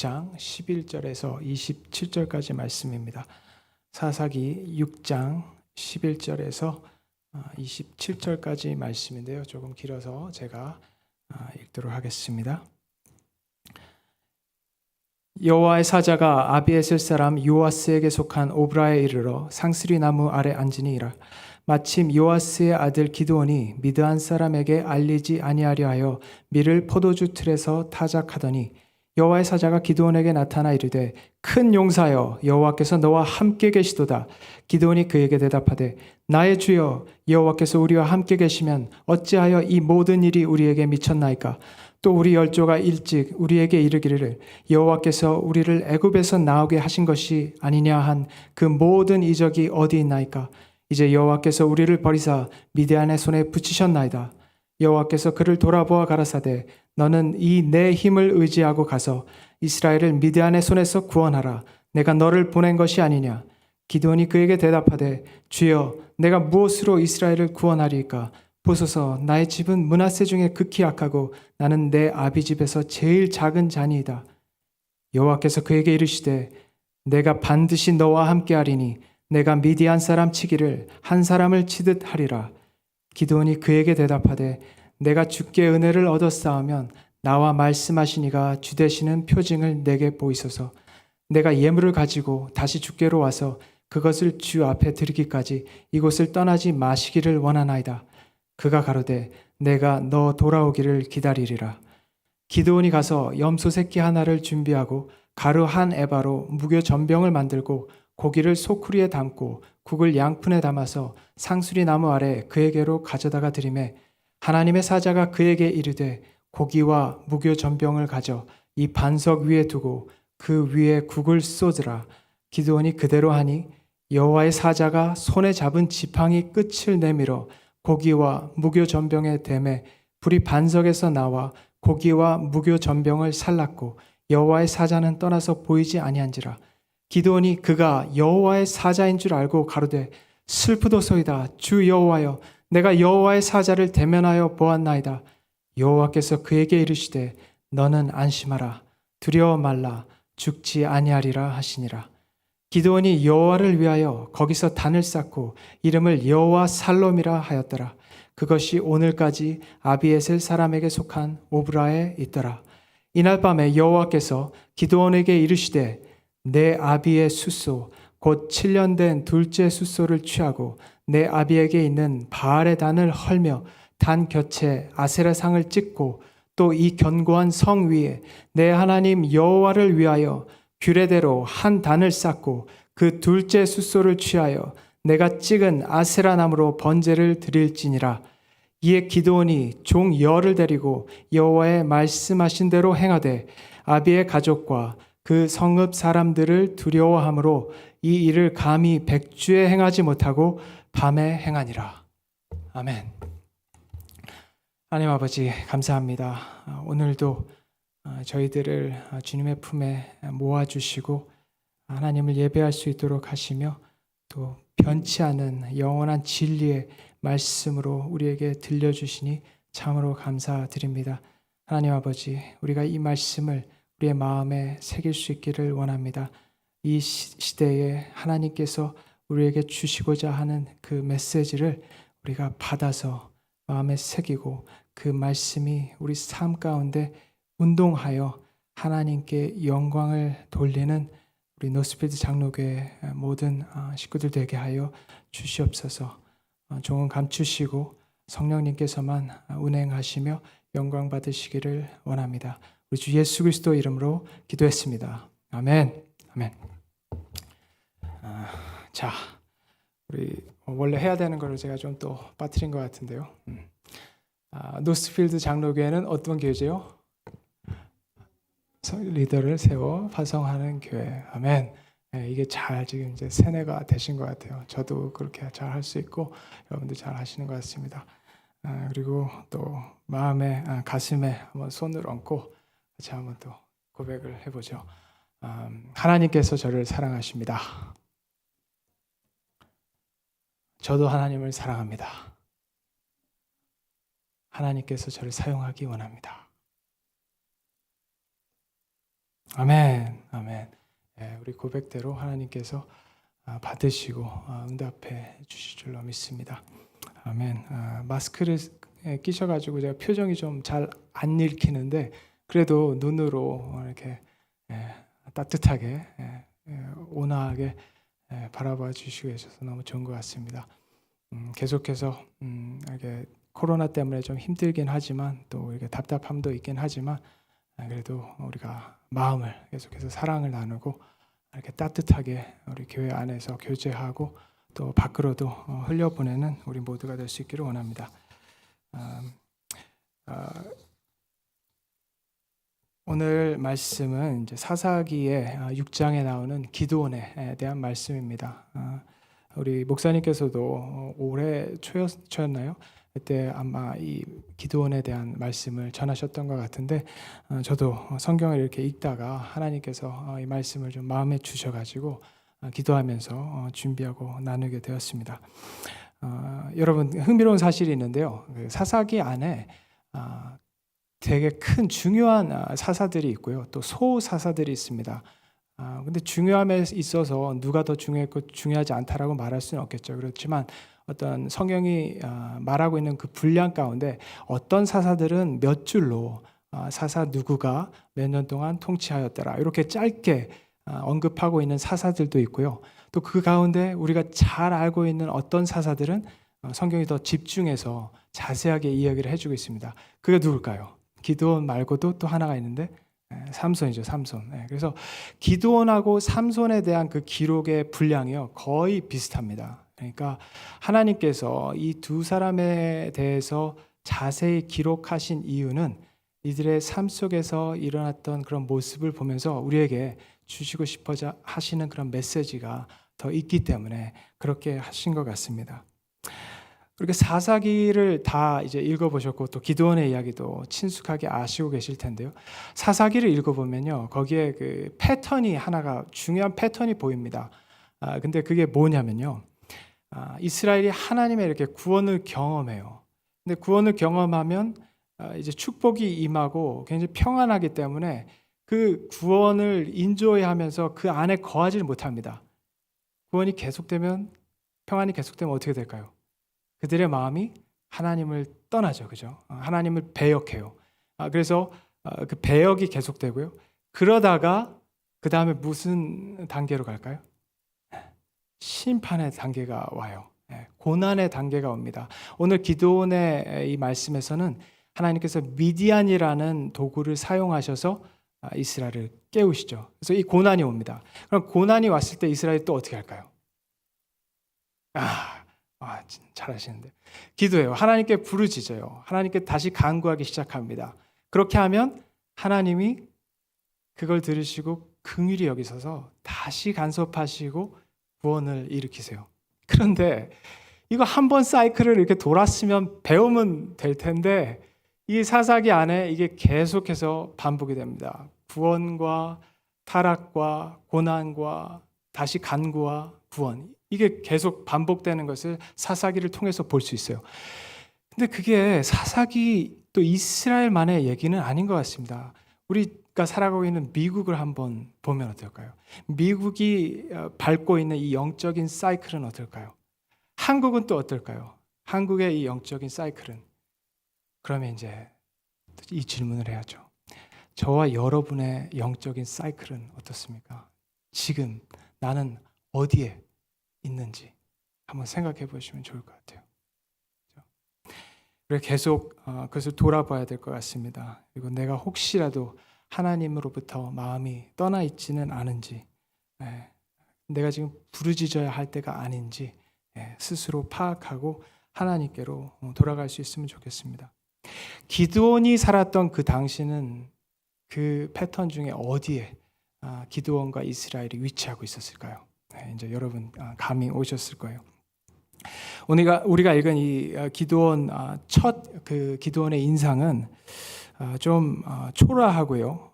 6장 11절에서 27절까지 말씀입니다. 사사기 6장 11절에서 27절까지 말씀인데요. 조금 길어서 제가 읽도록 하겠습니다. 여호와의 사자가 아비에셀 사람 요아스에게 속한 오브라에 이르러 상스리 나무 아래 앉으니이라. 마침 요아스의 아들 기드온이 미드안 사람에게 알리지 아니하려 하여 밀을 포도주 틀에서 타작하더니 여호와의 사자가 기드온에게 나타나 이르되 큰 용사여 여호와께서 너와 함께 계시도다. 기드온이 그에게 대답하되 나의 주여 여호와께서 우리와 함께 계시면 어찌하여 이 모든 일이 우리에게 미쳤나이까. 또 우리 열조가 일찍 우리에게 이르기를 여호와께서 우리를 애굽에서 나오게 하신 것이 아니냐 한 그 모든 이적이 어디 있나이까. 이제 여호와께서 우리를 버리사 미디안의 손에 붙이셨나이다. 여호와께서 그를 돌아보아 가라사대 너는 이 내 힘을 의지하고 가서 이스라엘을 미디안의 손에서 구원하라. 내가 너를 보낸 것이 아니냐. 기드온이 그에게 대답하되 주여 내가 무엇으로 이스라엘을 구원하리이까. 보소서 나의 집은 므낫세 중에 극히 약하고 나는 내 아비 집에서 제일 작은 자니이다. 여호와께서 그에게 이르시되 내가 반드시 너와 함께하리니 내가 미디안 사람 치기를 한 사람을 치듯 하리라. 기드온이 그에게 대답하되 내가 주께 은혜를 얻었사오면 나와 말씀하신 이가 주 되시는 표징을 내게 보이소서. 내가 예물을 가지고 다시 주께로 와서 그것을 주 앞에 드리기까지 이곳을 떠나지 마시기를 원하나이다. 그가 가로되 내가 너 돌아오기를 기다리리라. 기드온이 가서 염소 새끼 하나를 준비하고 가루 한 에바로 무교 전병을 만들고 고기를 소쿠리에 담고 국을 양푼에 담아서 상수리 나무 아래 그에게로 가져다가 드리매 하나님의 사자가 그에게 이르되 고기와 무교 전병을 가져 이 반석 위에 두고 그 위에 국을 쏟으라. 기드온이 그대로 하니 여호와의 사자가 손에 잡은 지팡이 끝을 내밀어 고기와 무교 전병의 댐에 불이 반석에서 나와 고기와 무교 전병을 살랐고 여호와의 사자는 떠나서 보이지 아니한지라. 기드온이 그가 여호와의 사자인 줄 알고 가로되 슬프도소이다. 주 여호와여 내가 여호와의 사자를 대면하여 보았나이다. 여호와께서 그에게 이르시되 너는 안심하라. 두려워 말라. 죽지 아니하리라 하시니라. 기드온이 여호와를 위하여 거기서 단을 쌓고 이름을 여호와 살롬이라 하였더라. 그것이 오늘까지 아비에셀 사람에게 속한 오브라에 있더라. 이날 밤에 여호와께서 기드온에게 이르시되 내 아비의 숫소 곧 7년 된 둘째 숫소를 취하고 내 아비에게 있는 바알의 단을 헐며 단 곁에 아세라 상을 찍고 또 이 견고한 성 위에 내 하나님 여호와를 위하여 규례대로 한 단을 쌓고 그 둘째 숫소를 취하여 내가 찍은 아세라 나무로 번제를 드릴지니라. 이에 기드온이 종 열을 데리고 여호와의 말씀하신 대로 행하되 아비의 가족과 그 성읍 사람들을 두려워함으로 이 일을 감히 백주에 행하지 못하고 밤에 행하니라. 아멘. 하나님 아버지 감사합니다. 오늘도 저희들을 주님의 품에 모아주시고 하나님을 예배할 수 있도록 하시며 또 변치 않은 영원한 진리의 말씀으로 우리에게 들려주시니 참으로 감사드립니다. 하나님 아버지 우리가 이 말씀을 우리의 마음에 새길 수 있기를 원합니다. 이 시대에 하나님께서 우리에게 주시고자 하는 그 메시지를 우리가 받아서 마음에 새기고 그 말씀이 우리 삶 가운데 운동하여 하나님께 영광을 돌리는 우리 노스필드 장로교회 모든 식구들 되게 하여 주시옵소서. 종은 감추시고 성령님께서만 운행하시며 영광 받으시기를 원합니다. 우리 주 예수 그리스도 이름으로 기도했습니다. 아멘. 아멘. 자, 우리 원래 해야 되는 거를 제가 좀 또 빠뜨린 것 같은데요. 노스필드 장로교회는 어떤 교회죠? 리더를 세워 파송하는 교회. 아멘. 네, 이게 잘 지금 이제 세뇌가 되신 것 같아요. 저도 그렇게 잘 할 수 있고 여러분들 잘 하시는 것 같습니다. 그리고 또 마음에 가슴에 한번 손을 얹고 같이 한번 또 고백을 해보죠. 하나님께서 저를 사랑하십니다. 저도 하나님을 사랑합니다. 하나님께서 저를 사용하기 원합니다. 아멘, 아멘. 예, 우리 고백대로 하나님께서 받으시고 응답해 주실 줄로 믿습니다. 아멘. 마스크를 끼셔가지고 제가 표정이 좀 잘 안 읽히는데 그래도 눈으로 이렇게 따뜻하게 온화하게 바라봐 주시고 계셔서 너무 좋은 것 같습니다. 계속해서 이렇게 코로나 때문에 좀 힘들긴 하지만 또 이렇게 답답함도 있긴 하지만 그래도 우리가 마음을 계속해서 사랑을 나누고 이렇게 따뜻하게 우리 교회 안에서 교제하고 또 밖으로도 흘려보내는 우리 모두가 될 수 있기를 원합니다. 오늘 말씀은 이제 사사기의 6장에 나오는 기드온에 대한 말씀입니다. 우리 목사님께서도 올해 초였나요? 그때 아마 이 기드온에 대한 말씀을 전하셨던 것 같은데 저도 성경을 이렇게 읽다가 하나님께서 이 말씀을 좀 마음에 주셔가지고 기도하면서 준비하고 나누게 되었습니다. 여러분 흥미로운 사실이 있는데요. 그 사사기 안에 되게 큰 중요한 사사들이 있고요. 또 소사사들이 있습니다. 근데 중요함에 있어서 누가 더 중요했고 중요하지 않다라고 말할 수는 없겠죠. 그렇지만 어떤 성경이 말하고 있는 그 분량 가운데 어떤 사사들은 몇 줄로 사사 누구가 몇 년 동안 통치하였더라 이렇게 짧게 언급하고 있는 사사들도 있고요. 또 그 가운데 우리가 잘 알고 있는 어떤 사사들은 성경이 더 집중해서 자세하게 이야기를 해주고 있습니다. 그게 누굴까요? 기드온 말고도 또 하나가 있는데 삼손이죠. 삼손. 그래서 기드온하고 삼손에 대한 그 기록의 분량이요 거의 비슷합니다. 그러니까 하나님께서 이 두 사람에 대해서 자세히 기록하신 이유는 이들의 삶 속에서 일어났던 그런 모습을 보면서 우리에게 주시고 싶어져 하시는 그런 메시지가 더 있기 때문에 그렇게 하신 것 같습니다. 그렇게 사사기를 다 이제 읽어보셨고 또 기드온의 이야기도 친숙하게 아시고 계실 텐데요. 사사기를 읽어보면요 거기에 그 패턴이 하나가 중요한 패턴이 보입니다. 근데 그게 뭐냐면요. 이스라엘이 하나님의 이렇게 구원을 경험해요. 근데 구원을 경험하면 이제 축복이 임하고 굉장히 평안하기 때문에 그 구원을 인조해하면서 그 안에 거하지를 못합니다. 구원이 계속되면 평안이 계속되면 어떻게 될까요? 그들의 마음이 하나님을 떠나죠, 그죠? 하나님을 배역해요. 그래서 그 배역이 계속되고요. 그러다가 그 다음에 무슨 단계로 갈까요? 심판의 단계가 와요. 고난의 단계가 옵니다. 오늘 기드온의 이 말씀에서는 하나님께서 미디안이라는 도구를 사용하셔서 이스라엘을 깨우시죠. 그래서 이 고난이 옵니다. 그럼 고난이 왔을 때 이스라엘이 또 어떻게 할까요? 잘하시는데. 기도해요. 하나님께 부르짖어요. 하나님께 다시 간구하기 시작합니다. 그렇게 하면 하나님이 그걸 들으시고 긍휼히 여기셔서 다시 간섭하시고 구원을 일으키세요. 그런데 이거 한 번 사이클을 이렇게 돌았으면 배우면 될 텐데 이 사사기 안에 이게 계속해서 반복이 됩니다. 구원과 타락과 고난과 다시 간구와 구원 이게 계속 반복되는 것을 사사기를 통해서 볼 수 있어요. 근데 그게 사사기 또 이스라엘만의 얘기는 아닌 것 같습니다. 우리가 살아가고 있는 미국을 한번 보면 어떨까요? 미국이 밟고 있는 이 영적인 사이클은 어떨까요? 한국은 또 어떨까요? 한국의 이 영적인 사이클은 그러면 이제 이 질문을 해야죠. 저와 여러분의 영적인 사이클은 어떻습니까? 지금 나는 어디에 있는지 한번 생각해 보시면 좋을 것 같아요. 그래서 계속 그것을 돌아봐야 될 것 같습니다. 그리고 내가 혹시라도 하나님으로부터 마음이 떠나 있지는 않은지, 내가 지금 부르짖어야 할 때가 아닌지 스스로 파악하고 하나님께로 돌아갈 수 있으면 좋겠습니다. 기드온이 살았던 그 당시는 그 패턴 중에 어디에 기드온과 이스라엘이 위치하고 있었을까요? 이제 여러분 감이 오셨을 거예요. 우리가 읽은 이 기드온 첫 그 기드온의 인상은 좀 초라하고요,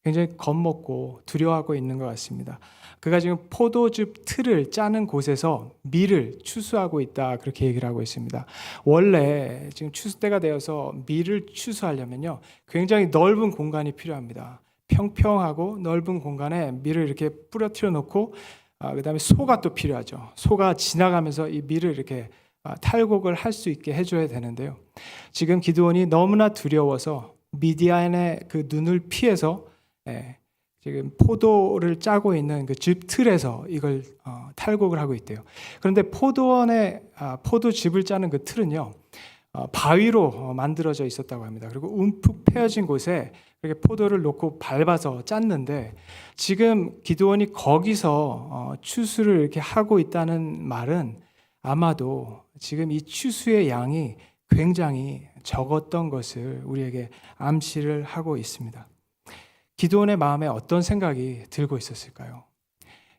굉장히 겁먹고 두려워하고 있는 것 같습니다. 그가 지금 포도즙 틀을 짜는 곳에서 밀을 추수하고 있다 그렇게 얘기를 하고 있습니다. 원래 지금 추수 때가 되어서 밀을 추수하려면요 굉장히 넓은 공간이 필요합니다. 평평하고 넓은 공간에 밀을 이렇게 부러뜨려 놓고 그다음에 소가 또 필요하죠. 소가 지나가면서 이 밀을 이렇게 탈곡을 할 수 있게 해줘야 되는데요. 지금 기드온이 너무나 두려워서 미디안의 그 눈을 피해서 지금 포도를 짜고 있는 그 즙 틀에서 이걸 탈곡을 하고 있대요. 그런데 포도즙을 짜는 그 틀은요, 바위로 만들어져 있었다고 합니다. 그리고 움푹 패여진 곳에 이렇게 포도를 놓고 밟아서 짰는데, 지금 기드온이 거기서 추수를 이렇게 하고 있다는 말은 아마도 지금 이 추수의 양이 굉장히 적었던 것을 우리에게 암시를 하고 있습니다. 기드온의 마음에 어떤 생각이 들고 있었을까요?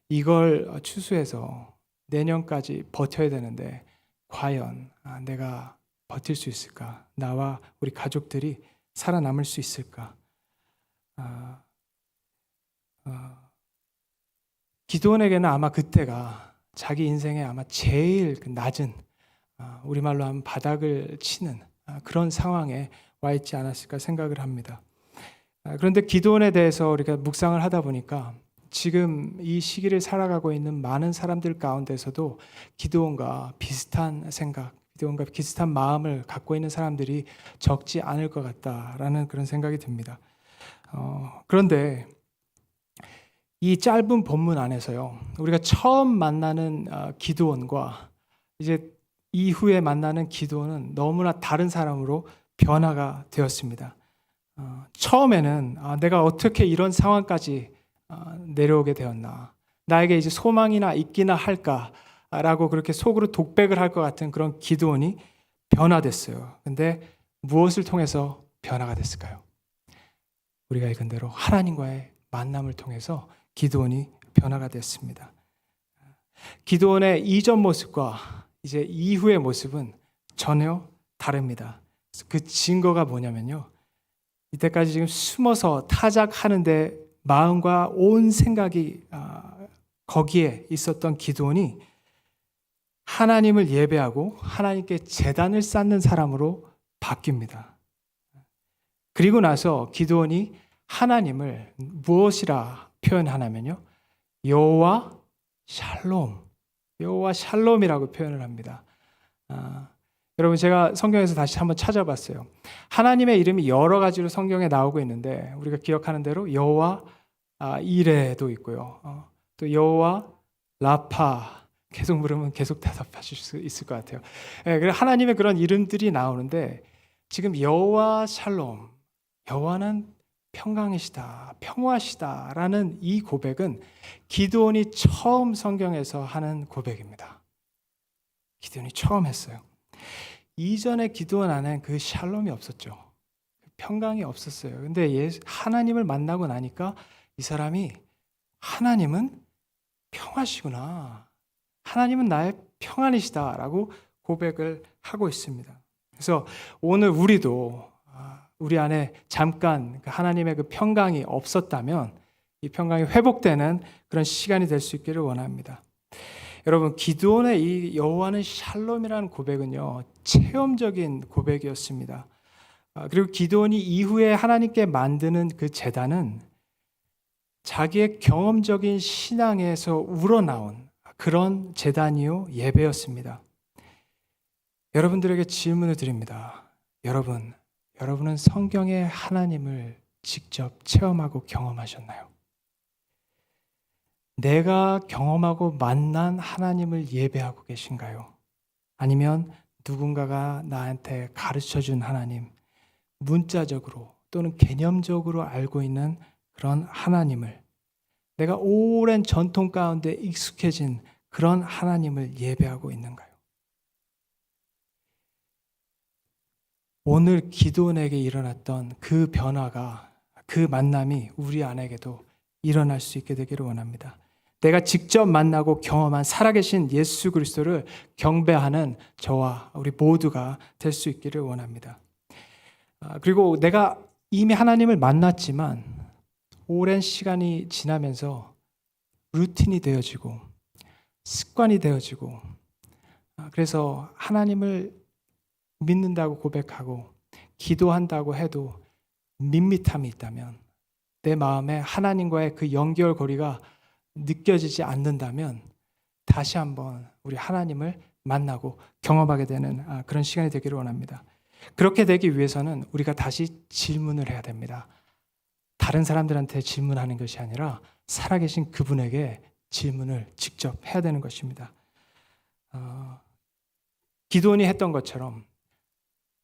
이걸 추수해서 내년까지 버텨야 되는데 과연 내가 버틸 수 있을까? 나와 우리 가족들이 살아남을 수 있을까? 기드온에게는 아마 그때가 자기 인생에 아마 제일 낮은, 우리말로 하면 바닥을 치는 그런 상황에 와 있지 않았을까 생각을 합니다. 그런데 기드온에 대해서 우리가 묵상을 하다 보니까 지금 이 시기를 살아가고 있는 많은 사람들 가운데서도 기드온과 비슷한 생각, 기드온과 비슷한 마음을 갖고 있는 사람들이 적지 않을 것 같다라는 그런 생각이 듭니다. 그런데 이 짧은 본문 안에서요, 우리가 처음 만나는 기드온과 이제 이후에 만나는 기드온은 너무나 다른 사람으로 변화가 되었습니다. 처음에는 내가 어떻게 이런 상황까지 내려오게 되었나, 나에게 이제 소망이나 있기나 할까라고 그렇게 속으로 독백을 할 것 같은 그런 기드온이 변화됐어요. 근데 무엇을 통해서 변화가 됐을까요? 우리가 읽은 대로 하나님과의 만남을 통해서 기드온이 변화가 됐습니다. 기드온의 이전 모습과 이제 이후의 모습은 전혀 다릅니다. 그 증거가 뭐냐면요, 이때까지 지금 숨어서 타작하는데 마음과 온 생각이 거기에 있었던 기드온이 하나님을 예배하고 하나님께 제단을 쌓는 사람으로 바뀝니다. 그리고 나서 기드온이 하나님을 무엇이라 표현하냐면요, 여호와 샬롬, 여호와 샬롬이라고 표현을 합니다. 여러분, 제가 성경에서 다시 한번 찾아봤어요. 하나님의 이름이 여러 가지로 성경에 나오고 있는데 우리가 기억하는 대로 여호와 이레도 있고요. 또 여호와 라파, 계속 물으면 계속 대답하실 수 있을 것 같아요. 하나님의 그런 이름들이 나오는데 지금 여호와 샬롬, 여호와는 평강이시다, 평화시다라는 이 고백은 기드온이 처음 성경에서 하는 고백입니다. 기드온이 처음 했어요. 이전에 기드온 안에 그 샬롬이 없었죠. 평강이 없었어요. 근데 하나님을 만나고 나니까 이 사람이 하나님은 평화시구나, 하나님은 나의 평안이시다라고 고백을 하고 있습니다. 그래서 오늘 우리도 우리 안에 잠깐 하나님의 그 평강이 없었다면 이 평강이 회복되는 그런 시간이 될 수 있기를 원합니다. 여러분, 기드온의 이 여호와는 샬롬이라는 고백은요, 체험적인 고백이었습니다. 그리고 기드온이 이후에 하나님께 만드는 그 제단은 자기의 경험적인 신앙에서 우러나온 그런 제단이요, 예배였습니다. 여러분들에게 질문을 드립니다. 여러분은 성경의 하나님을 직접 체험하고 경험하셨나요? 내가 경험하고 만난 하나님을 예배하고 계신가요? 아니면 누군가가 나한테 가르쳐준 하나님, 문자적으로 또는 개념적으로 알고 있는 그런 하나님을, 내가 오랜 전통 가운데 익숙해진 그런 하나님을 예배하고 있는가요? 오늘 기드온에게 일어났던 그 변화가, 그 만남이 우리 안에게도 일어날 수 있게 되기를 원합니다. 내가 직접 만나고 경험한 살아계신 예수 그리스도를 경배하는 저와 우리 모두가 될 수 있기를 원합니다. 그리고 내가 이미 하나님을 만났지만 오랜 시간이 지나면서 루틴이 되어지고 습관이 되어지고, 그래서 하나님을 믿는다고 고백하고 기도한다고 해도 밋밋함이 있다면 내 마음에 하나님과의 그 연결고리가 느껴지지 않는다면 다시 한번 우리 하나님을 만나고 경험하게 되는 그런 시간이 되기를 원합니다. 그렇게 되기 위해서는 우리가 다시 질문을 해야 됩니다. 다른 사람들한테 질문하는 것이 아니라 살아계신 그분에게 질문을 직접 해야 되는 것입니다. 기도원이 했던 것처럼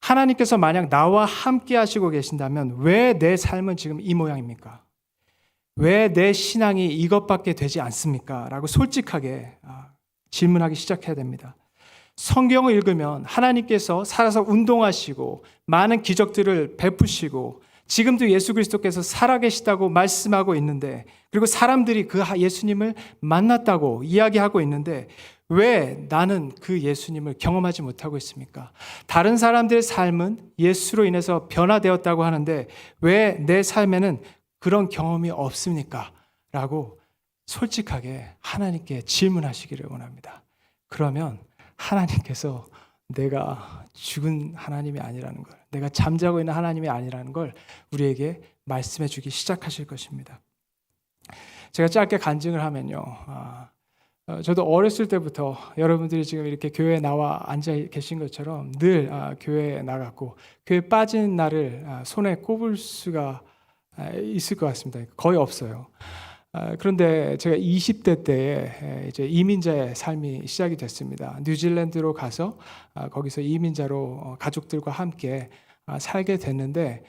하나님께서 만약 나와 함께 하시고 계신다면 왜 내 삶은 지금 이 모양입니까? 왜 내 신앙이 이것밖에 되지 않습니까? 라고 솔직하게 질문하기 시작해야 됩니다. 성경을 읽으면 하나님께서 살아서 운동하시고 많은 기적들을 베푸시고 지금도 예수 그리스도께서 살아계시다고 말씀하고 있는데, 그리고 사람들이 그 예수님을 만났다고 이야기하고 있는데 왜 나는 그 예수님을 경험하지 못하고 있습니까? 다른 사람들의 삶은 예수로 인해서 변화되었다고 하는데 왜 내 삶에는 그런 경험이 없습니까? 라고 솔직하게 하나님께 질문하시기를 원합니다. 그러면 하나님께서 내가 죽은 하나님이 아니라는 걸, 내가 잠자고 있는 하나님이 아니라는 걸 우리에게 말씀해 주기 시작하실 것입니다. 제가 짧게 간증을 하면요, 저도 어렸을 때부터 여러분들이 지금 이렇게 교회에 나와 앉아 계신 것처럼 늘 교회에 나갔고 교회에 빠진 날을 손에 꼽을 수가 있을 것 같습니다. 거의 없어요. 그런데 제가 20대 때에 이제 이민자의 삶이 시작이 됐습니다. 뉴질랜드로 가서 거기서 이민자로 가족들과 함께 살게 됐는데,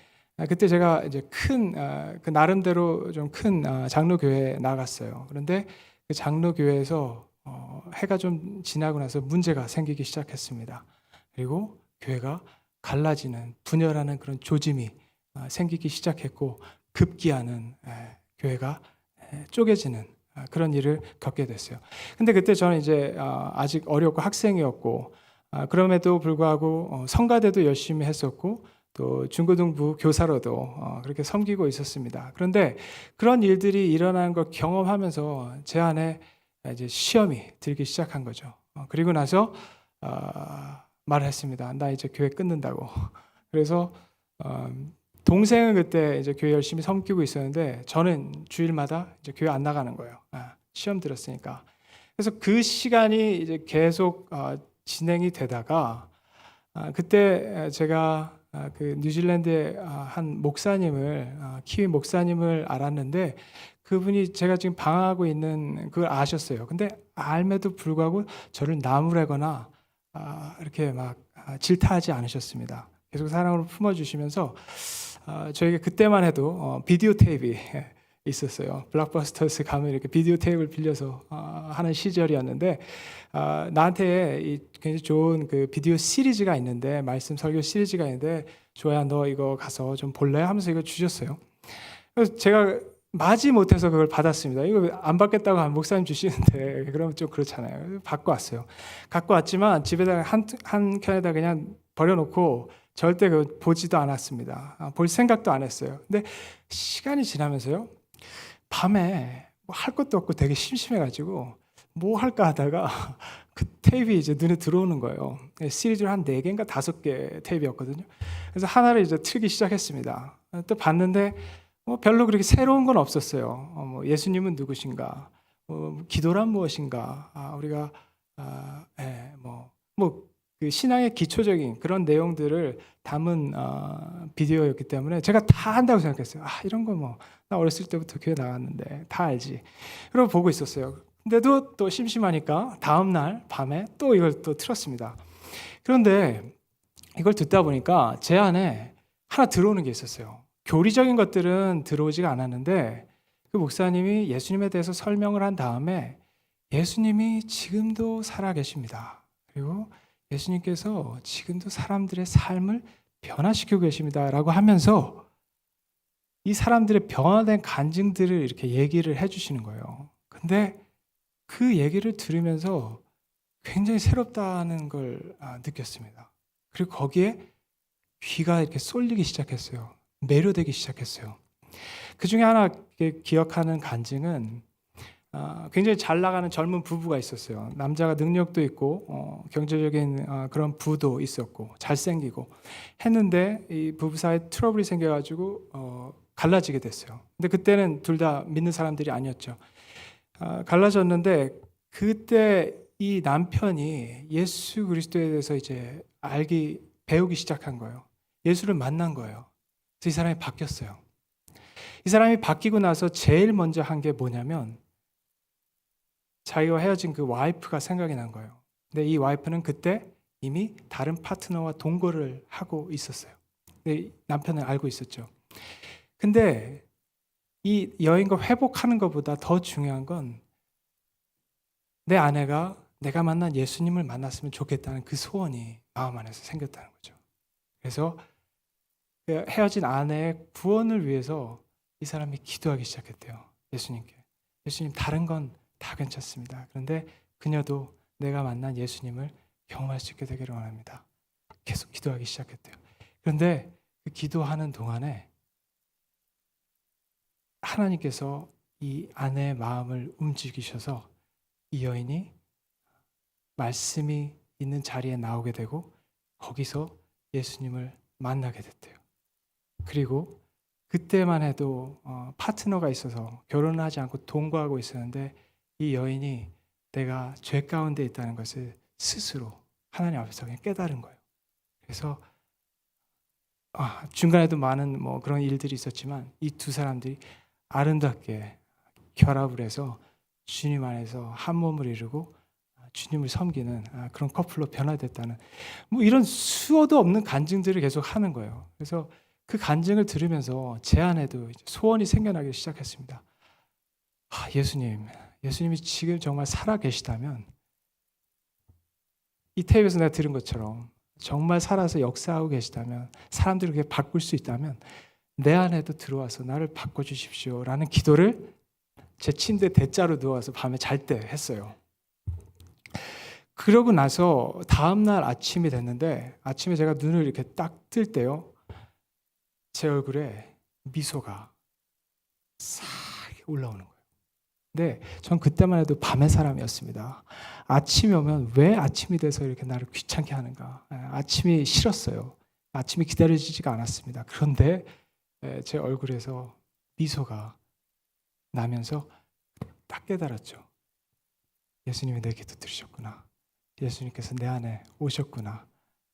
그때 제가 이제 그 나름대로 좀 큰 장로교회에 나갔어요. 그런데 그 장로교회에서 해가 좀 지나고 나서 문제가 생기기 시작했습니다. 그리고 교회가 갈라지는, 분열하는 그런 조짐이 생기기 시작했고 급기야는 교회가 쪼개지는 그런 일을 겪게 됐어요. 근데 그때 저는 이제 아직 어렸고 학생이었고 그럼에도 불구하고 성가대도 열심히 했었고 또 중고등부 교사로도 그렇게 섬기고 있었습니다. 그런데 그런 일들이 일어나는 걸 경험하면서 제 안에 이제 시험이 들기 시작한 거죠. 그리고 나서 말을 했습니다. 나 이제 교회 끊는다고. 그래서 동생은 그때 이제 교회 열심히 섬기고 있었는데 저는 주일마다 이제 교회 안 나가는 거예요. 시험 들었으니까. 그래서 그 시간이 이제 계속 진행이 되다가 그때 제가 그 뉴질랜드의 한 목사님을 키위 목사님을 알았는데 그분이 제가 지금 방황하고 있는 그걸 아셨어요. 근데 알매도 불구하고 저를 나무라거나 이렇게 막 질타하지 않으셨습니다. 계속 사랑으로 품어주시면서 저에게 그때만 해도 비디오 테이프가 있었어요. 블록버스터스 가면 이렇게 비디오 테이프를 빌려서 하는 시절이었는데 나한테 굉장히 좋은 그 비디오 시리즈가 있는데, 말씀 설교 시리즈가 있는데 조야 너 이거 가서 좀 볼래? 하면서 이거 주셨어요. 그래서 제가 마지 못해서 그걸 받았습니다. 이거 안 받겠다고 한 목사님 주시는데 그러면 좀 그렇잖아요. 받고 왔어요. 갖고 왔지만 집에다가 한 켠에다 그냥 버려놓고 절대 그 보지도 않았습니다. 볼 생각도 안 했어요. 근데 시간이 지나면서요, 밤에 뭐 할 것도 없고 되게 심심해가지고 뭐 할까 하다가 그 테이프 이제 눈에 들어오는 거예요. 시리즈로 한 4개인가 5개 테이프였거든요. 그래서 하나를 이제 틀기 시작했습니다. 또 봤는데 별로 그렇게 새로운 건 없었어요. 뭐 예수님은 누구신가, 기도란 무엇인가, 우리가 그 신앙의 기초적인 그런 내용들을 담은 비디오였기 때문에 제가 다 한다고 생각했어요. 이런 거 나 어렸을 때부터 교회 나갔는데 다 알지. 그러고 보고 있었어요. 근데도 또 심심하니까 다음 날 밤에 또 이걸 또 틀었습니다. 그런데 이걸 듣다 보니까 제 안에 하나 들어오는 게 있었어요. 교리적인 것들은 들어오지가 않았는데 그 목사님이 예수님에 대해서 설명을 한 다음에 예수님이 지금도 살아계십니다. 그리고 예수님께서 지금도 사람들의 삶을 변화시키고 계십니다. 라고 하면서 이 사람들의 변화된 간증들을 이렇게 얘기를 해주시는 거예요. 근데 그 얘기를 들으면서 굉장히 새롭다는 걸 느꼈습니다. 그리고 거기에 귀가 이렇게 쏠리기 시작했어요. 매료되기 시작했어요. 그 중에 하나 기억하는 간증은 굉장히 잘 나가는 젊은 부부가 있었어요. 남자가 능력도 있고 경제적인 그런 부도 있었고 잘생기고 했는데 이 부부 사이에 트러블이 생겨가지고 갈라지게 됐어요. 근데 그때는 둘 다 믿는 사람들이 아니었죠. 갈라졌는데 그때 이 남편이 예수 그리스도에 대해서 이제 배우기 시작한 거예요. 예수를 만난 거예요. 그래서 이 사람이 바뀌었어요. 이 사람이 바뀌고 나서 제일 먼저 한 게 뭐냐면 자기와 헤어진 그 와이프가 생각이 난 거예요. 근데 이 와이프는 그때 이미 다른 파트너와 동거를 하고 있었어요. 근데 남편은 알고 있었죠. 근데 이 여인과 회복하는 것보다 더 중요한 건 내 아내가 내가 만난 예수님을 만났으면 좋겠다는 그 소원이 마음 안에서 생겼다는 거죠. 그래서 그 헤어진 아내의 구원을 위해서 이 사람이 기도하기 시작했대요. 예수님께. 예수님, 다른 건 다 괜찮습니다. 그런데 그녀도 내가 만난 예수님을 경험할 수 있게 되기를 원합니다. 계속 기도하기 시작했대요. 그런데 그 기도하는 동안에 하나님께서 이 아내의 마음을 움직이셔서 이 여인이 말씀이 있는 자리에 나오게 되고 거기서 예수님을 만나게 됐대요. 그리고 그때만 해도 파트너가 있어서 결혼을 하지 않고 동거하고 있었는데 이 여인이 내가 죄 가운데 있다는 것을 스스로 하나님 앞에서 그냥 깨달은 거예요. 그래서 중간에도 많은 그런 일들이 있었지만 이 두 사람들이 아름답게 결합을 해서 주님 안에서 한 몸을 이루고 주님을 섬기는 그런 커플로 변화됐다는 이런 수어도 없는 간증들을 계속 하는 거예요. 그래서 그 간증을 들으면서 제 안에도 소원이 생겨나기 시작했습니다. 예수님이 지금 정말 살아 계시다면 이 테이프에서 내가 들은 것처럼 정말 살아서 역사하고 계시다면 사람들을 그렇게 바꿀 수 있다면 내 안에도 들어와서 나를 바꿔주십시오 라는 기도를 제 침대 대자로 누워서 밤에 잘 때 했어요. 그러고 나서 다음날 아침이 됐는데 아침에 제가 눈을 이렇게 딱 뜰 때요 제 얼굴에 미소가 싹 올라오는 거예요. 근데 전 그때만 해도 밤의 사람이었습니다. 아침이 오면 왜 아침이 돼서 이렇게 나를 귀찮게 하는가. 아침이 싫었어요. 아침이 기다려지지가 않았습니다. 그런데 제 얼굴에서 미소가 나면서 딱 깨달았죠. 예수님이 내 기도 들으셨구나. 예수님께서 내 안에 오셨구나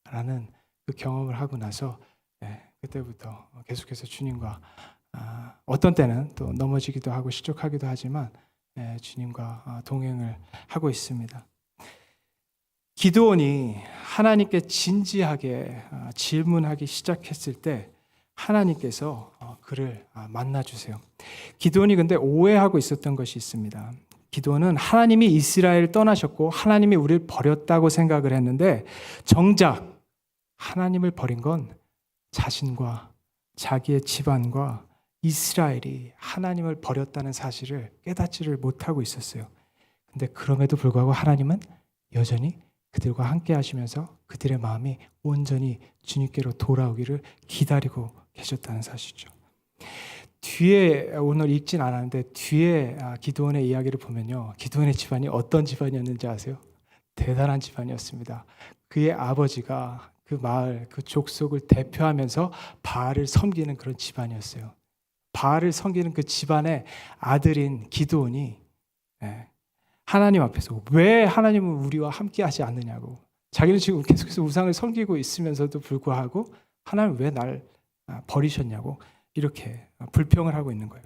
라는 그 경험을 하고 나서 그때부터 계속해서 주님과 어떤 때는 또 넘어지기도 하고 실족하기도 하지만 주님과 동행을 하고 있습니다. 기드온이 하나님께 진지하게 질문하기 시작했을 때 하나님께서 그를 만나주세요. 기드온이 근데 오해하고 있었던 것이 있습니다. 기드온은 하나님이 이스라엘을 떠나셨고 하나님이 우리를 버렸다고 생각을 했는데 정작 하나님을 버린 건 자신과 자기의 집안과 이스라엘이 하나님을 버렸다는 사실을 깨닫지를 못하고 있었어요. 근데 그럼에도 불구하고 하나님은 여전히 그들과 함께 하시면서 그들의 마음이 온전히 주님께로 돌아오기를 기다리고 계셨다는 사실이죠. 뒤에 오늘 읽진 않았는데 뒤에 기드온의 이야기를 보면요. 기드온의 집안이 어떤 집안이었는지 아세요? 대단한 집안이었습니다. 그의 아버지가 그 마을, 그 족속을 대표하면서 바알을 섬기는 그런 집안이었어요. 바알을 섬기는 그 집안의 아들인 기드온이 하나님 앞에서 왜 하나님은 우리와 함께 하지 않느냐고 자기는 지금 계속해서 우상을 섬기고 있으면서도 불구하고 하나님 왜 날 버리셨냐고 이렇게 불평을 하고 있는 거예요.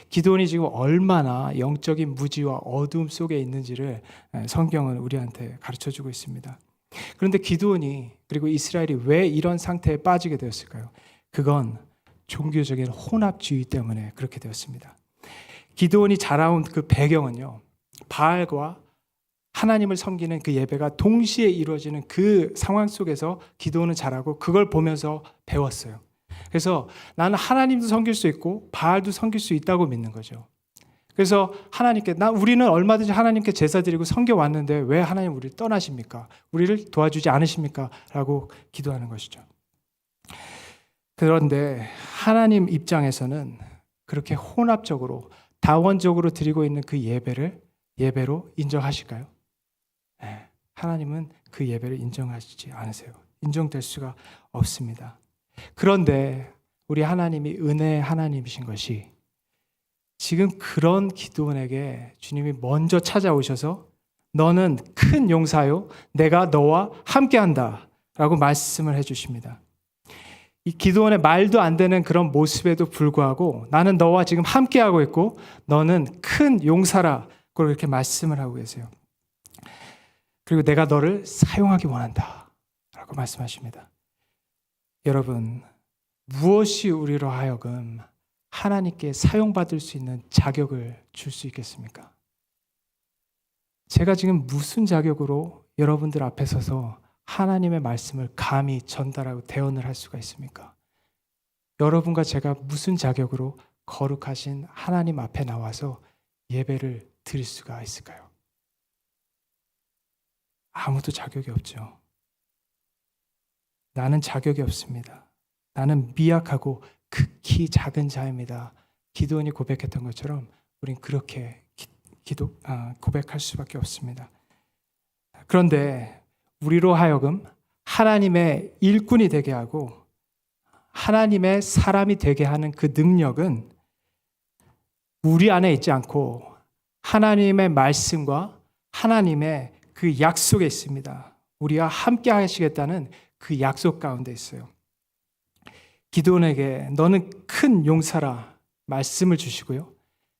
기드온이 지금 얼마나 영적인 무지와 어둠 속에 있는지를 성경은 우리한테 가르쳐주고 있습니다. 그런데 기드온이 그리고 이스라엘이 왜 이런 상태에 빠지게 되었을까요? 그건 종교적인 혼합주의 때문에 그렇게 되었습니다. 기드온이 자라온 그 배경은요. 바알과 하나님을 섬기는 그 예배가 동시에 이루어지는 그 상황 속에서 기드온은 자라고 그걸 보면서 배웠어요. 그래서 나는 하나님도 섬길 수 있고 바알도 섬길 수 있다고 믿는 거죠. 그래서 하나님께 우리는 얼마든지 하나님께 제사 드리고 섬겨왔는데 왜 하나님 우리를 떠나십니까? 우리를 도와주지 않으십니까? 라고 기도하는 것이죠. 그런데 하나님 입장에서는 그렇게 혼합적으로 다원적으로 드리고 있는 그 예배를 예배로 인정하실까요? 네, 하나님은 그 예배를 인정하시지 않으세요. 인정될 수가 없습니다. 그런데 우리 하나님이 은혜의 하나님이신 것이 지금 그런 기드온에게 주님이 먼저 찾아오셔서 너는 큰 용사요, 내가 너와 함께한다 라고 말씀을 해주십니다. 이 기드온의 말도 안 되는 그런 모습에도 불구하고 나는 너와 지금 함께하고 있고 너는 큰 용사라 그렇게 말씀을 하고 계세요. 그리고 내가 너를 사용하기 원한다 라고 말씀하십니다. 여러분, 무엇이 우리로 하여금 하나님께 사용받을 수 있는 자격을 줄 수 있겠습니까? 제가 지금 무슨 자격으로 여러분들 앞에 서서 하나님의 말씀을 감히 전달하고 대언을 할 수가 있습니까? 여러분과 제가 무슨 자격으로 거룩하신 하나님 앞에 나와서 예배를 드릴 수가 있을까요? 아무도 자격이 없죠. 나는 자격이 없습니다. 나는 미약하고 극히 작은 자입니다. 기드온이 고백했던 것처럼 우린 그렇게 고백할 수밖에 없습니다. 그런데 우리로 하여금 하나님의 일꾼이 되게 하고 하나님의 사람이 되게 하는 그 능력은 우리 안에 있지 않고 하나님의 말씀과 하나님의 그 약속에 있습니다. 우리와 함께 하시겠다는 그 약속 가운데 있어요. 기드온에게 너는 큰 용사라 말씀을 주시고요.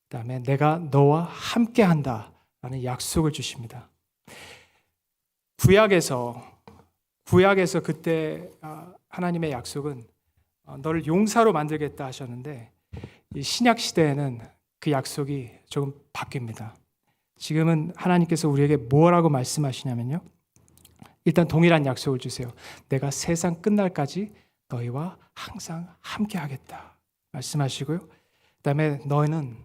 그다음에 내가 너와 함께 한다라는 약속을 주십니다. 구약에서 그때 하나님의 약속은 너를 용사로 만들겠다 하셨는데 이 신약 시대에는 그 약속이 조금 바뀝니다. 지금은 하나님께서 우리에게 뭐라고 말씀하시냐면요. 일단 동일한 약속을 주세요. 내가 세상 끝날까지 너희와 항상 함께 하겠다 말씀하시고요. 그다음에 너희는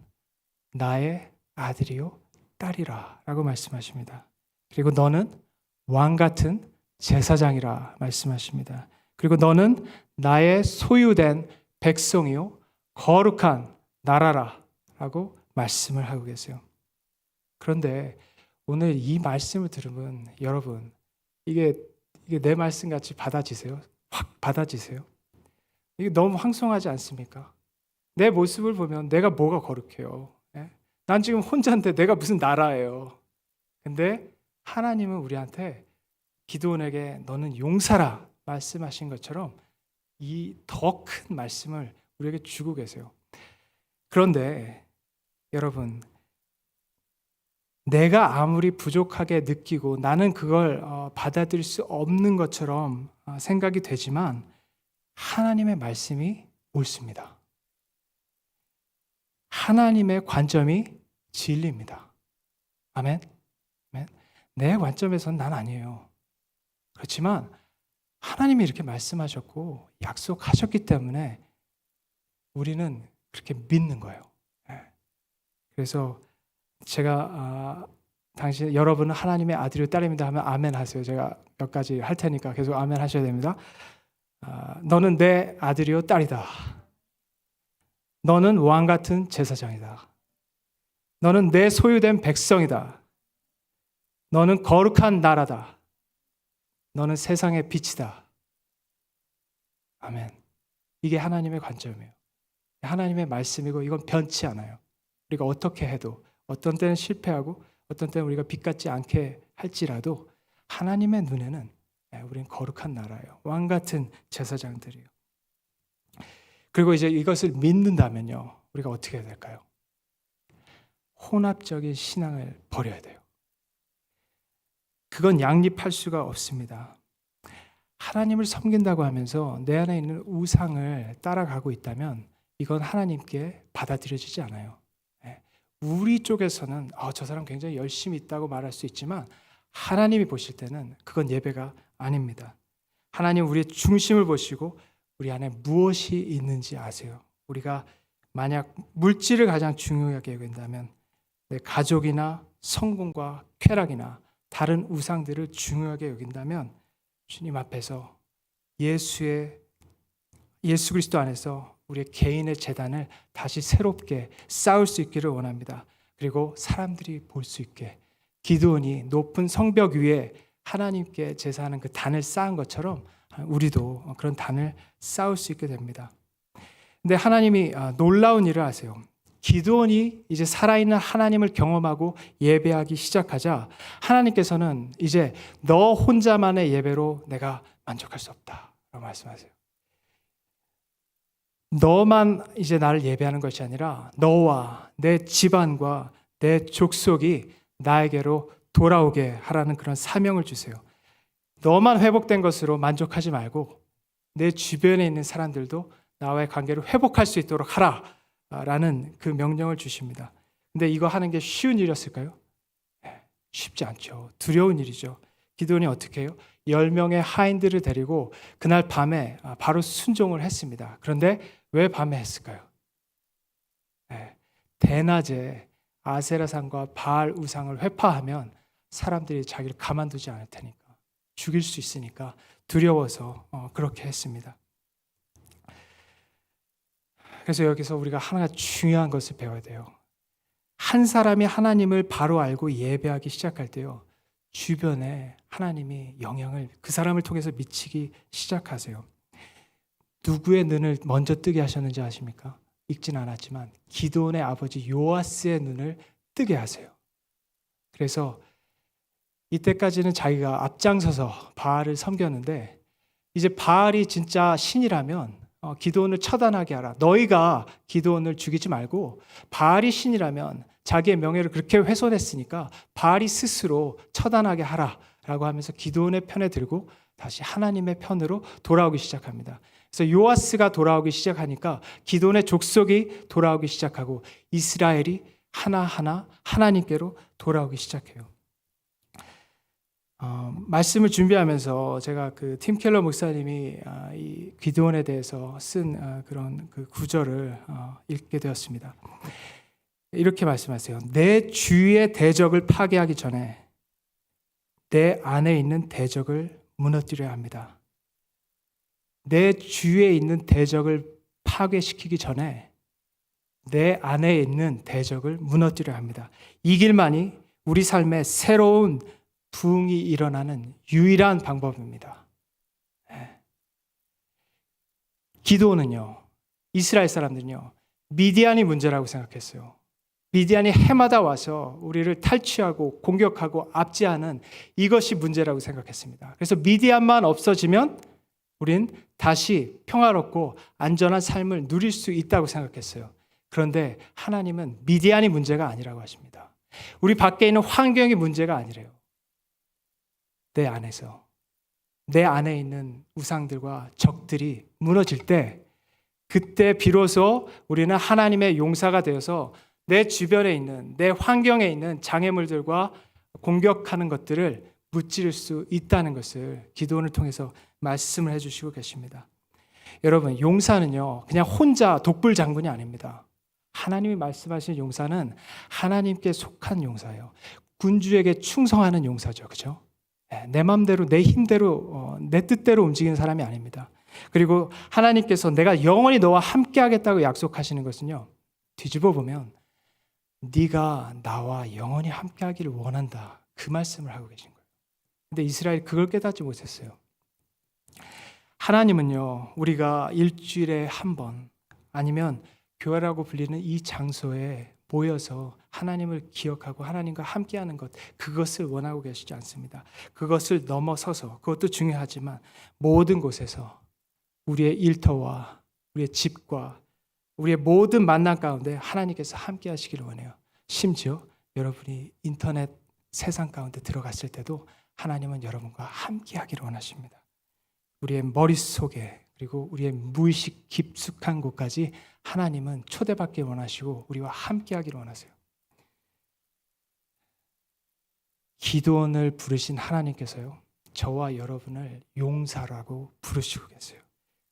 나의 아들이요 딸이라 라고 말씀하십니다. 그리고 너는 왕 같은 제사장이라 말씀하십니다. 그리고 너는 나의 소유된 백성이요 거룩한 나라라 라고 말씀을 하고 계세요. 그런데 오늘 이 말씀을 들으면 여러분 이게 내 말씀 같이 받아지세요? 확 받아지세요? 이게 너무 황송하지 않습니까? 내 모습을 보면 내가 뭐가 거룩해요? 난 지금 혼자인데 내가 무슨 나라예요? 근데 하나님은 우리한테 기드온에게 너는 용사라 말씀하신 것처럼 이 더 큰 말씀을 우리에게 주고 계세요. 그런데 여러분, 내가 아무리 부족하게 느끼고 나는 그걸 받아들일 수 없는 것처럼 생각이 되지만 하나님의 말씀이 옳습니다. 하나님의 관점이 진리입니다. 아멘. 아멘. 내 관점에서는 난 아니에요. 그렇지만 하나님이 이렇게 말씀하셨고 약속하셨기 때문에 우리는 그렇게 믿는 거예요. 그래서 제가 당신 여러분은 하나님의 아들이요 딸입니다 하면 아멘 하세요. 제가 몇 가지 할 테니까 계속 아멘 하셔야 됩니다. 너는 내 아들이요 딸이다. 너는 왕 같은 제사장이다. 너는 내 소유된 백성이다. 너는 거룩한 나라다. 너는 세상의 빛이다. 아멘. 이게 하나님의 관점이에요. 하나님의 말씀이고 이건 변치 않아요. 우리가 어떻게 해도 어떤 때는 실패하고 어떤 때는 우리가 빛 같지 않게 할지라도 하나님의 눈에는 우리는 거룩한 나라예요. 왕 같은 제사장들이에요. 그리고 이제 이것을 믿는다면요. 우리가 어떻게 해야 될까요? 혼합적인 신앙을 버려야 돼요. 그건 양립할 수가 없습니다. 하나님을 섬긴다고 하면서 내 안에 있는 우상을 따라가고 있다면 이건 하나님께 받아들여지지 않아요. 우리 쪽에서는 저 사람 굉장히 열심히 있다고 말할 수 있지만 하나님이 보실 때는 그건 예배가 아닙니다. 하나님 우리의 중심을 보시고 우리 안에 무엇이 있는지 아세요. 우리가 만약 물질을 가장 중요하게 여긴다면 내 가족이나 성공과 쾌락이나 다른 우상들을 중요하게 여긴다면 주님 앞에서 예수 그리스도 안에서 우리의 개인의 재단을 다시 새롭게 쌓을 수 있기를 원합니다. 그리고 사람들이 볼 수 있게 기드온이 높은 성벽 위에 하나님께 제사하는 그 단을 쌓은 것처럼 우리도 그런 단을 쌓을 수 있게 됩니다. 근데 하나님이 놀라운 일을 하세요. 기드온이 이제 살아있는 하나님을 경험하고 예배하기 시작하자 하나님께서는 이제 너 혼자만의 예배로 내가 만족할 수 없다 라고 말씀하세요. 너만 이제 나를 예배하는 것이 아니라 너와 내 집안과 내 족속이 나에게로 돌아오게 하라는 그런 사명을 주세요. 너만 회복된 것으로 만족하지 말고 내 주변에 있는 사람들도 나와의 관계를 회복할 수 있도록 하라 라는 그 명령을 주십니다. 근데 이거 하는 게 쉬운 일이었을까요? 쉽지 않죠. 두려운 일이죠. 기드온이 어떻게 해요? 10명의 하인들을 데리고 그날 밤에 바로 순종을 했습니다. 그런데 왜 밤에 했을까요? 대낮에 아세라상과 바알 우상을 회파하면 사람들이 자기를 가만두지 않을 테니까, 죽일 수 있으니까 두려워서 그렇게 했습니다. 그래서 여기서 우리가 하나 중요한 것을 배워야 돼요. 한 사람이 하나님을 바로 알고 예배하기 시작할 때요, 주변에 하나님이 영향을 그 사람을 통해서 미치기 시작하세요. 누구의 눈을 먼저 뜨게 하셨는지 아십니까? 읽진 않았지만 기드온의 아버지 요아스의 눈을 뜨게 하세요. 그래서 이때까지는 자기가 앞장서서 바알을 섬겼는데 이제 바알이 진짜 신이라면 기드온을 처단하게 하라. 너희가 기드온을 죽이지 말고 바알이 신이라면 자기의 명예를 그렇게 훼손했으니까 바알이 스스로 처단하게 하라라고 하면서 기드온의 편에 들고 다시 하나님의 편으로 돌아오기 시작합니다. 그래서 요아스가 돌아오기 시작하니까 기드온의 족속이 돌아오기 시작하고 이스라엘이 하나하나 하나님께로 돌아오기 시작해요. 말씀을 준비하면서 제가 그 팀 켈러 목사님이 이 기드온에 대해서 쓴 그런 그 구절을 읽게 되었습니다. 이렇게 말씀하세요. 내 주위의 대적을 파괴하기 전에 내 안에 있는 대적을 무너뜨려야 합니다. 내 주위에 있는 대적을 파괴시키기 전에 내 안에 있는 대적을 무너뜨려야 합니다. 이 길만이 우리 삶에 새로운 부흥이 일어나는 유일한 방법입니다. 기드온은요, 이스라엘 사람들은요, 미디안이 문제라고 생각했어요. 미디안이 해마다 와서 우리를 탈취하고 공격하고 압제하는 이것이 문제라고 생각했습니다. 그래서 미디안만 없어지면 우린 다시 평화롭고 안전한 삶을 누릴 수 있다고 생각했어요. 그런데 하나님은 미디안이 문제가 아니라고 하십니다. 우리 밖에 있는 환경이 문제가 아니래요. 내 안에서, 내 안에 있는 우상들과 적들이 무너질 때, 그때 비로소 우리는 하나님의 용사가 되어서 내 주변에 있는, 내 환경에 있는 장애물들과 공격하는 것들을 무찌를 수 있다는 것을 기도원을 통해서 말씀을 해주시고 계십니다. 여러분, 용사는요, 그냥 혼자 독불 장군이 아닙니다. 하나님이 말씀하신 용사는 하나님께 속한 용사예요. 군주에게 충성하는 용사죠. 그렇죠? 내 마음대로, 내 힘대로, 내 뜻대로 움직이는 사람이 아닙니다. 그리고 하나님께서 내가 영원히 너와 함께 하겠다고 약속하시는 것은요, 뒤집어 보면 네가 나와 영원히 함께 하기를 원한다, 그 말씀을 하고 계신 거예요. 근데 이스라엘이 그걸 깨닫지 못했어요. 하나님은요, 우리가 일주일에 한 번 아니면 교회라고 불리는 이 장소에 모여서 하나님을 기억하고 하나님과 함께하는 것, 그것을 원하고 계시지 않습니다. 그것을 넘어서서, 그것도 중요하지만 모든 곳에서 우리의 일터와 우리의 집과 우리의 모든 만남 가운데 하나님께서 함께 하시기를 원해요. 심지어 여러분이 인터넷 세상 가운데 들어갔을 때도 하나님은 여러분과 함께 하기를 원하십니다. 우리의 머릿속에, 그리고 우리의 무의식 깊숙한 곳까지 하나님은 초대받기 원하시고 우리와 함께 하기를 원하세요. 기드온을 부르신 하나님께서요, 저와 여러분을 용사라고 부르시고 계세요.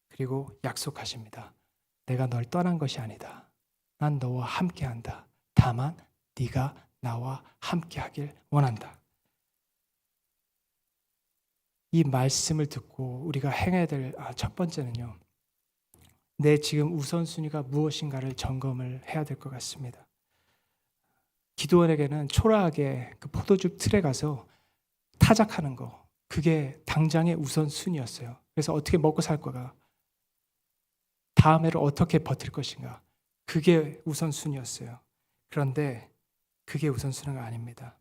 그리고 약속하십니다. 내가 널 떠난 것이 아니다. 난 너와 함께한다. 다만 네가 나와 함께하길 원한다. 이 말씀을 듣고 우리가 행해야 될 첫 번째는요, 내 지금 우선순위가 무엇인가를 점검을 해야 될 것 같습니다. 기드온에게는 초라하게 그 포도즙 틀에 가서 타작하는 거, 그게 당장의 우선순위였어요. 그래서 어떻게 먹고 살 거가 다음 해를 어떻게 버틸 것인가. 그게 우선순위였어요. 그런데 그게 우선순위가 아닙니다.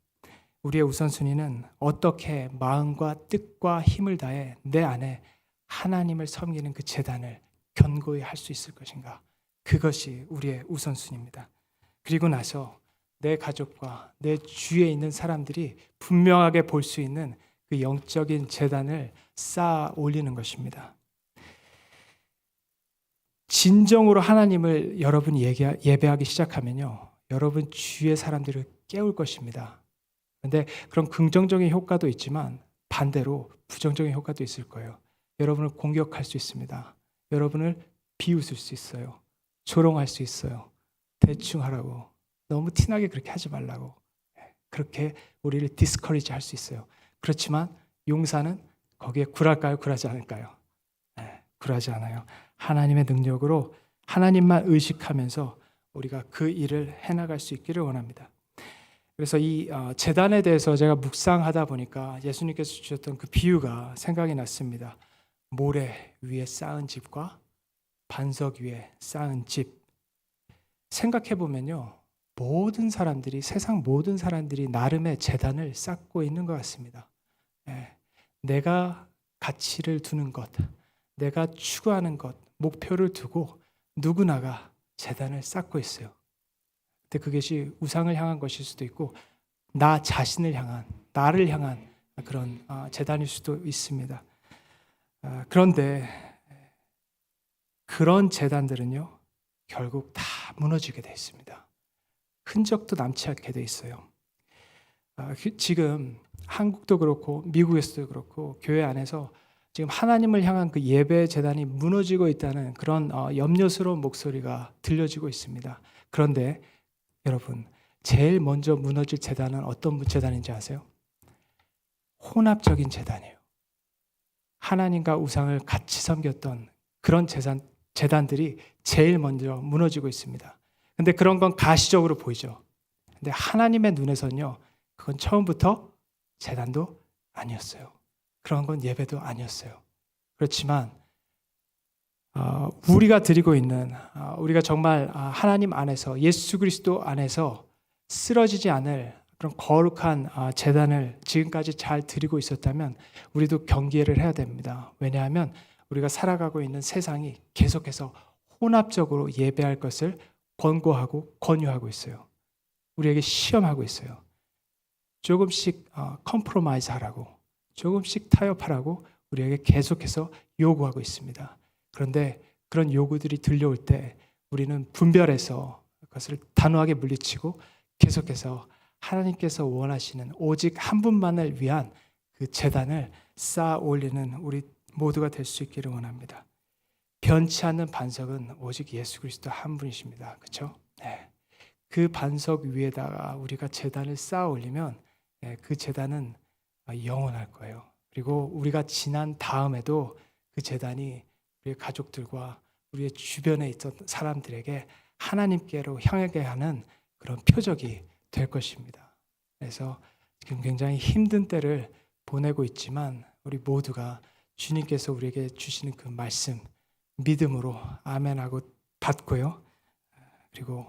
우리의 우선순위는 어떻게 마음과 뜻과 힘을 다해 내 안에 하나님을 섬기는 그 제단을 견고히 할 수 있을 것인가. 그것이 우리의 우선순위입니다. 그리고 나서 내 가족과 내 주위에 있는 사람들이 분명하게 볼 수 있는 그 영적인 제단을 쌓아 올리는 것입니다. 진정으로 하나님을 여러분이 예배하기 시작하면요, 여러분 주위의 사람들을 깨울 것입니다. 그런데 그런 긍정적인 효과도 있지만 반대로 부정적인 효과도 있을 거예요. 여러분을 공격할 수 있습니다. 여러분을 비웃을 수 있어요. 조롱할 수 있어요. 대충 하라고, 너무 티나게 그렇게 하지 말라고, 그렇게 우리를 디스커리지 할 수 있어요. 그렇지만 용사는 거기에 굴할까요? 굴하지 않을까요? 굴하지 않아요. 하나님의 능력으로 하나님만 의식하면서 우리가 그 일을 해나갈 수 있기를 원합니다. 그래서 이 제단에 대해서 제가 묵상하다 보니까 예수님께서 주셨던 그 비유가 생각이 났습니다. 모래 위에 쌓은 집과 반석 위에 쌓은 집. 생각해 보면요, 세상 모든 사람들이 나름의 제단을 쌓고 있는 것 같습니다. 내가 가치를 두는 것, 내가 추구하는 것, 목표를 두고 누구나가 제단을 쌓고 있어요. 근데 그것이 우상을 향한 것일 수도 있고 나 자신을 향한, 나를 향한 그런 제단일 수도 있습니다. 그런데 그런 제단들은요, 결국 다 무너지게 되어 있습니다. 흔적도 남지 않게 되어 있어요. 지금 한국도 그렇고 미국에서도 그렇고 교회 안에서 지금 하나님을 향한 그 예배 제단이 무너지고 있다는 그런 염려스러운 목소리가 들려지고 있습니다. 그런데 여러분, 제일 먼저 무너질 제단은 어떤 제단인지 아세요? 혼합적인 제단이에요. 하나님과 우상을 같이 섬겼던 그런 제단들이 제일 먼저 무너지고 있습니다. 근데 그런 건 가시적으로 보이죠. 근데 하나님의 눈에서는요, 그건 처음부터 제단도 아니었어요. 그런 건 예배도 아니었어요. 그렇지만 우리가 드리고 있는, 우리가 정말 하나님 안에서, 예수 그리스도 안에서 쓰러지지 않을 그런 거룩한 제단을 지금까지 잘 드리고 있었다면 우리도 경계를 해야 됩니다. 왜냐하면 우리가 살아가고 있는 세상이 계속해서 혼합적으로 예배할 것을 권고하고 권유하고 있어요. 우리에게 시험하고 있어요. 조금씩 컴프로마이즈 하라고, 조금씩 타협하라고 우리에게 계속해서 요구하고 있습니다. 그런데 그런 요구들이 들려올 때 우리는 분별해서 그것을 단호하게 물리치고 계속해서 하나님께서 원하시는 오직 한 분만을 위한 그 제단을 쌓아 올리는 우리 모두가 될 수 있기를 원합니다. 변치 않는 반석은 오직 예수 그리스도 한 분이십니다. 그렇죠? 네. 그 반석 위에다가 우리가 제단을 쌓아 올리면 그 제단은 영원할 거예요. 그리고 우리가 지난 다음에도 그 제단이 우리의 가족들과 우리의 주변에 있던 사람들에게 하나님께로 향하게 하는 그런 표적이 될 것입니다. 그래서 지금 굉장히 힘든 때를 보내고 있지만 우리 모두가 주님께서 우리에게 주시는 그 말씀 믿음으로 아멘하고 받고요. 그리고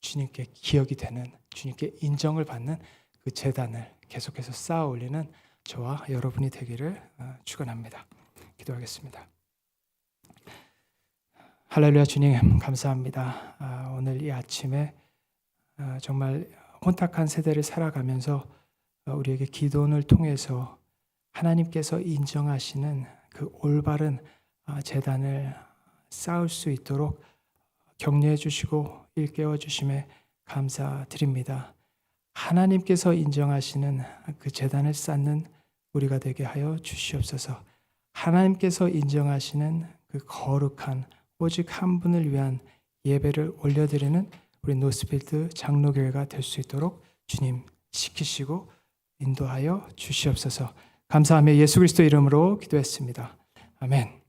주님께 기억이 되는, 주님께 인정을 받는 그 제단을 계속해서 쌓아 올리는 저와 여러분이 되기를 축원합니다. 기도하겠습니다. 할렐루야. 주님 감사합니다. 오늘 이 아침에 정말 혼탁한 세대를 살아가면서 우리에게 기도원을 통해서 하나님께서 인정하시는 그 올바른 제단을 쌓을 수 있도록 격려해 주시고 일깨워 주심에 감사드립니다. 하나님께서 인정하시는 그 제단을 쌓는 우리가 되게 하여 주시옵소서. 하나님께서 인정하시는 그 거룩한 오직 한 분을 위한 예배를 올려드리는 우리 노스필드 장로교회가 될 수 있도록 주님 지키시고 인도하여 주시옵소서. 감사하며 예수 그리스도 이름으로 기도했습니다. 아멘.